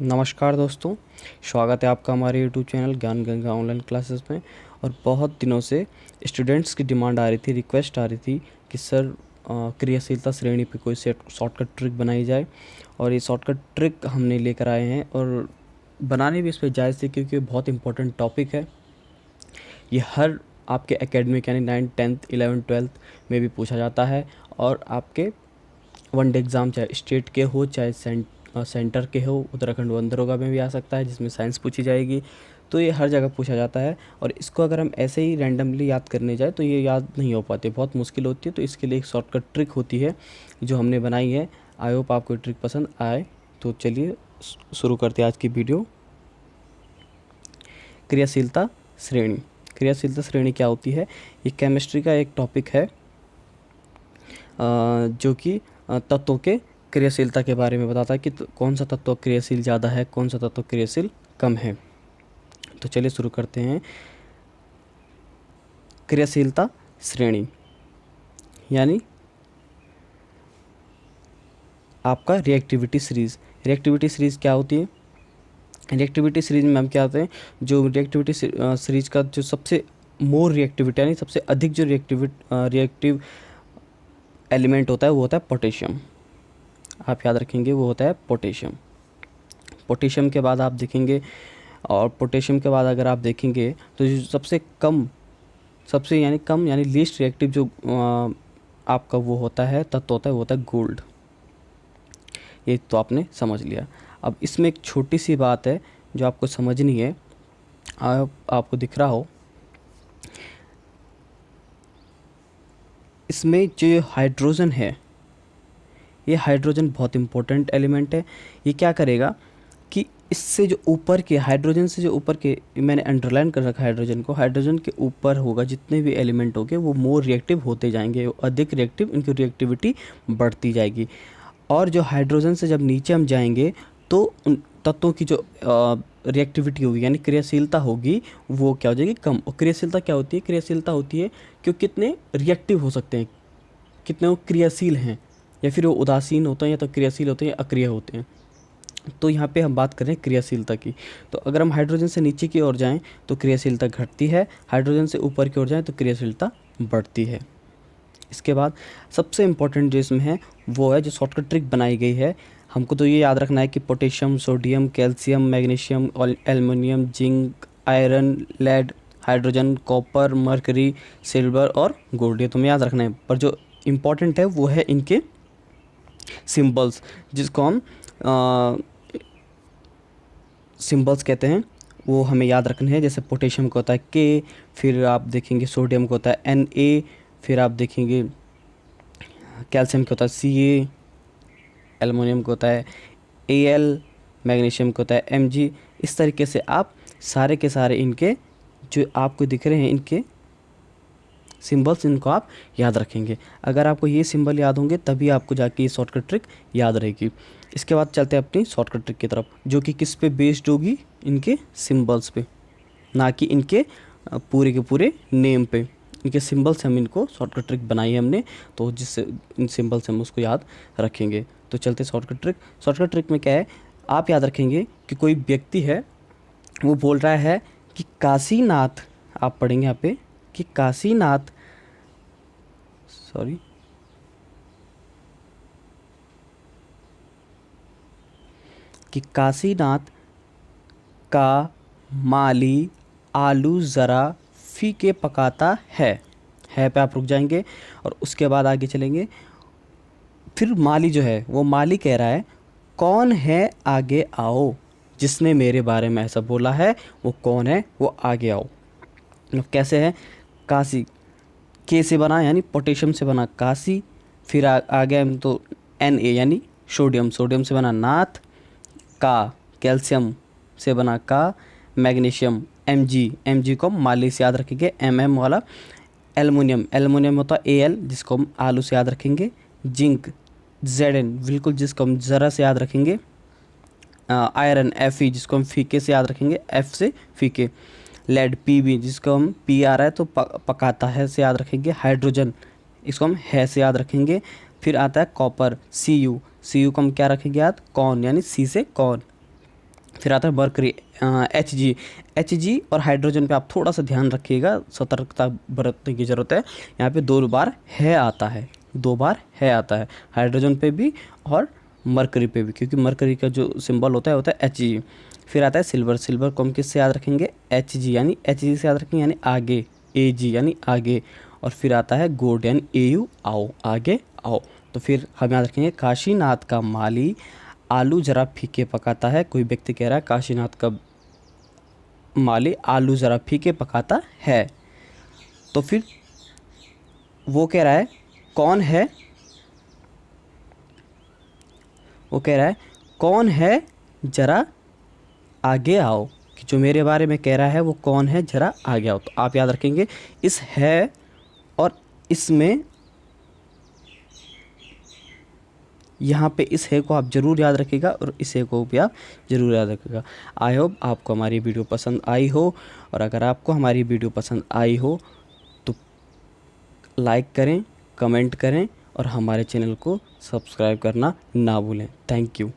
नमस्कार दोस्तों, स्वागत है आपका हमारे यूट्यूब चैनल ज्ञान गंगा ऑनलाइन क्लासेस में। और बहुत दिनों से स्टूडेंट्स की डिमांड आ रही थी, रिक्वेस्ट आ रही थी कि सर क्रियाशीलता श्रेणी पे कोई शॉर्टकट ट्रिक बनाई जाए। और ये शॉर्टकट ट्रिक हमने लेकर आए हैं और बनाने भी इस पर जायज़ थी क्योंकि बहुत इंपॉर्टेंट टॉपिक है। ये हर आपके एकेडमिक यानी 9th 10th 11th 12th में भी पूछा जाता है। और आपके वनडे एग्ज़ाम चाहे स्टेट के हो चाहे सेंटर के हो, उत्तराखंड वन दरोगा में भी आ सकता है जिसमें साइंस पूछी जाएगी। तो ये हर जगह पूछा जाता है और इसको अगर हम ऐसे ही रैंडमली याद करने जाए तो ये याद नहीं हो पाती, बहुत मुश्किल होती है। तो इसके लिए एक शॉर्टकट ट्रिक होती है जो हमने बनाई है। आई होप आपको ये ट्रिक पसंद आए। तो चलिए शुरू करते हैं आज की वीडियो। क्रियाशीलता श्रेणी। क्रियाशीलता श्रेणी क्या होती है? ये केमिस्ट्री का एक टॉपिक है जो कि तत्वों के क्रियाशीलता के बारे में बताता है कि कौन सा तत्व क्रियाशील ज़्यादा है, कौन सा तत्व क्रियाशील कम है। तो चलिए शुरू करते हैं। क्रियाशीलता श्रेणी यानी आपका रिएक्टिविटी सीरीज़। रिएक्टिविटी सीरीज़ क्या होती है? रिएक्टिविटी सीरीज में हम क्या होते हैं, जो रिएक्टिविटी सीरीज का जो सबसे मोर रिएक्टिविटी यानी सबसे अधिक जो रिएक्टिव एलिमेंट होता है वो होता है पोटेशियम। आप याद रखेंगे वो होता है पोटेशियम। पोटेशियम के बाद आप देखेंगे, और पोटेशियम के बाद अगर आप देखेंगे तो जो सबसे कम यानी लीस्ट रिएक्टिव जो आपका वो होता है तत्व होता है वो होता है गोल्ड। ये तो आपने समझ लिया। अब इसमें एक छोटी सी बात है जो आपको समझनी है। आपको दिख रहा हो, इसमें जो हाइड्रोजन है, ये हाइड्रोजन बहुत इंपॉर्टेंट एलिमेंट है। ये क्या करेगा कि इससे जो ऊपर के हाइड्रोजन से जो ऊपर के, मैंने अंडरलाइन कर रखा है हाइड्रोजन को, हाइड्रोजन के ऊपर होगा जितने भी एलिमेंट होंगे वो मोर रिएक्टिव होते जाएंगे, अधिक रिएक्टिव, इनकी रिएक्टिविटी बढ़ती जाएगी। और जो हाइड्रोजन से जब नीचे हम जाएंगे तो उन तत्वों की जो रिएक्टिविटी होगी यानी क्रियाशीलता होगी वो क्या हो जाएगी? कम। और क्रियाशीलता क्या होती है? क्रियाशीलता होती है कि वो कितने रिएक्टिव हो सकते हैं, कितने वो क्रियाशील हैं, या फिर वो उदासीन होते हैं, या तो क्रियाशील होते हैं या अक्रिय होते हैं। तो यहाँ पे हम बात कर रहे हैं क्रियाशीलता की। तो अगर हम हाइड्रोजन से नीचे की ओर जाएं तो क्रियाशीलता घटती है, हाइड्रोजन से ऊपर की ओर जाएं तो क्रियाशीलता बढ़ती है। इसके बाद सबसे इम्पोर्टेंट जो इसमें है वो है जो शॉर्टकट ट्रिक बनाई गई है। हमको तो ये याद रखना है कि potassium, sodium, calcium, magnesium, aluminium, zinc, iron, lead, hydrogen, copper, mercury, silver और गोल्ड, ये तुम्हें याद रखना है। पर जो इम्पोर्टेंट है वो है इनके सिंबल्स, जिसको हम सिंबल्स कहते हैं, वो हमें याद रखने हैं। जैसे पोटेशियम का होता है के, फिर आप देखेंगे सोडियम का होता है Na, फिर आप देखेंगे कैल्शियम का होता है Ca, एल्युमिनियम का होता है Al, मैग्नीशियम का होता है Mg। इस तरीके से आप सारे के सारे इनके जो आपको दिख रहे हैं इनके सिंबल्स, इनको आप याद रखेंगे। अगर आपको ये सिंबल याद होंगे तभी आपको जाके ये शॉर्टकट ट्रिक याद रहेगी। इसके बाद चलते हैं अपनी शॉर्टकट ट्रिक की तरफ, जो कि किस पे बेस्ड होगी? इनके सिंबल्स पे, ना कि इनके पूरे के पूरे नेम पे। इनके सिंबल्स हम इनको शॉर्टकट ट्रिक बनाई है हमने, तो जिससे इन सिंबल से हम उसको याद रखेंगे। तो चलते शॉर्टकट ट्रिक। शॉर्टकट ट्रिक में क्या है, आप याद रखेंगे कि कोई व्यक्ति है वो बोल रहा है कि काशीनाथ, आप पढ़ेंगे यहाँ पे कि काशीनाथ, सॉरी, कि काशीनाथ का माली आलू ज़रा फीके पकाता है पे आप रुक जाएंगे और उसके बाद आगे चलेंगे। फिर माली जो है वो माली कह रहा है, कौन है आगे आओ, जिसने मेरे बारे में ऐसा बोला है वो कौन है, वो आगे आओ। अब कैसे है? काशी के से बना यानी पोटेशियम से बना काशी, फिर आगे हम तो Na यानी सोडियम, सोडियम से बना नाथ, का कैल्शियम से बना का, मैग्नीशियम Mg, Mg को माली से याद रखेंगे, Mm वाला एल्युमिनियम, एल्युमिनियम होता है Al जिसको हम आलू से याद रखेंगे, जिंक Zn बिल्कुल जिसको हम ज़रा से याद रखेंगे, आयरन Fe जिसको हम फीके से याद रखेंगे, F से फीके, लेड Pb जिसको हम पी आ रहा है तो पकाता है से याद रखेंगे, हाइड्रोजन इसको हम है से याद रखेंगे। फिर आता है कॉपर Cu, Cu को हम क्या रखेंगे याद? कॉन, यानी C से कॉन। फिर आता है मरकरी, एच जी और हाइड्रोजन पे आप थोड़ा सा ध्यान रखिएगा, सतर्कता बरतने की ज़रूरत है। यहाँ पे 2 बार है आता है, 2 बार है आता है हाइड्रोजन पे भी और मरकरी पे भी, क्योंकि मरकरी का जो सिंबल होता है एच जी। फिर आता है सिल्वर, सिल्वर को हम किससे याद रखेंगे, एच जी, यानी एच जी से याद रखेंगे, यानी आगे, ए जी यानी आगे। और फिर आता है गोल्ड यानी ए यू, आओ, आगे आओ। तो फिर हम याद रखेंगे काशीनाथ का माली आलू ज़रा फीके पकाता है। कोई व्यक्ति कह रहा है काशीनाथ का माली आलू ज़रा फीके पकाता है, तो फिर वो कह रहा है कौन है, वो कह रहा है कौन है ज़रा आगे आओ, कि जो मेरे बारे में कह रहा है वो कौन है, ज़रा आगे आओ। तो आप याद रखेंगे इस है और इसमें, यहाँ पे इस है को आप ज़रूर याद रखिएगा और इस है को भी आप ज़रूर याद रखिएगा। आई होप आपको हमारी वीडियो पसंद आई हो, और अगर आपको हमारी वीडियो पसंद आई हो तो लाइक करें, कमेंट करें और हमारे चैनल को सब्सक्राइब करना ना भूलें। Thank you.